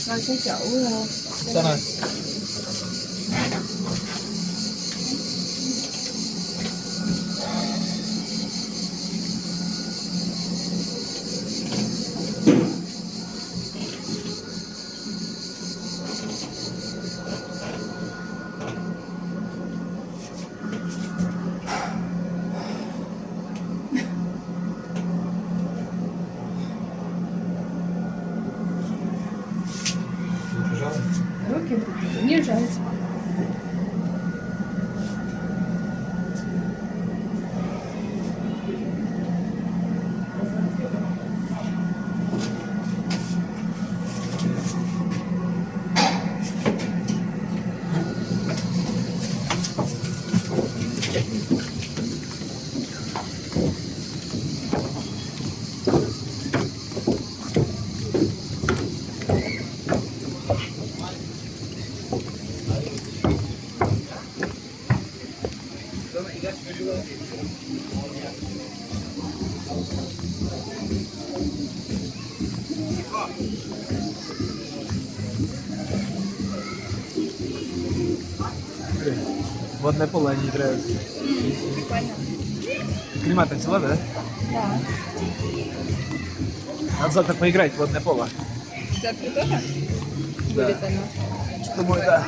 Coi cái chỗ Sao rồi? руки не жать. Водное поло не нравится. Прикольно. Климат взяла, да? Да. Надо завтра поиграть в водное поло. Завтра тоже Да. будет оно? Думаю, да.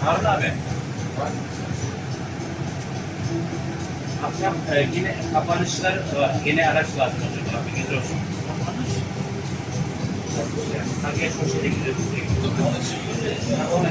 Harun abi. Akşam yine kapanışlar var. Yine araç lazım olacak. Abi gelir olsun. Ha geç o şeyde gidiyoruz. Ona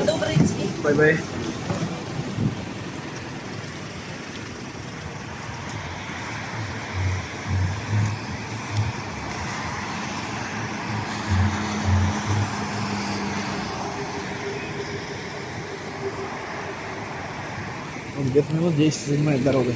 Добрый день. Бай-бай. Вот где-то минут 10 занимает дорога.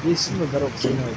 Здесь минут дорога занимает.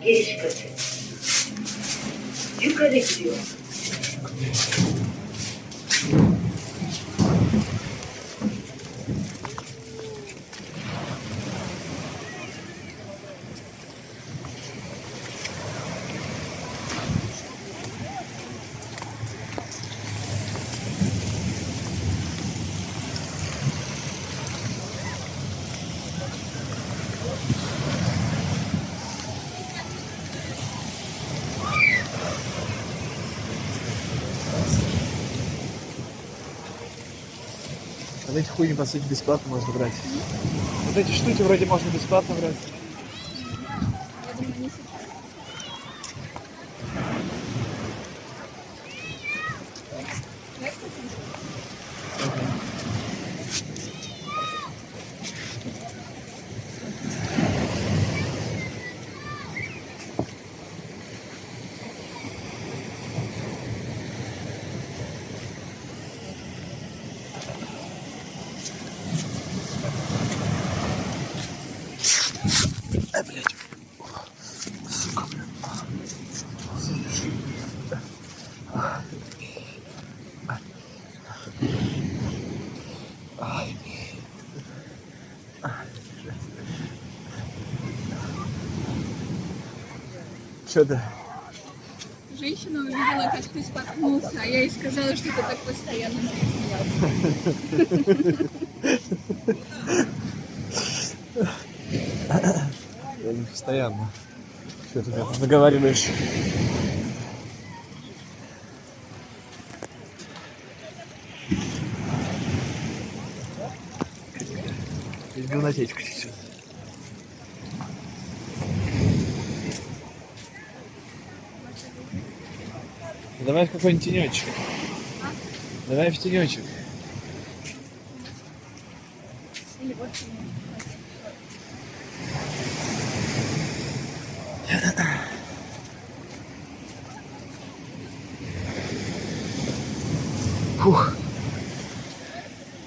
Giriş katı. Yukarı gidiyor. Вот эти хуйни, по сути, бесплатно можно брать. Вот эти штуки вроде можно бесплатно брать. Я думаю, не сейчас. Дай посмотрим. Что ты? Женщина увидела, как ты споткнулся, а я ей сказала, что ты так постоянно смеялся. Я не постоянно. Что ты меня тут наговариваешь? Здесь говнотечка чуть-чуть. Давай в какой-нибудь тенечек. Давай в тенечек. Или вот ты. Фух.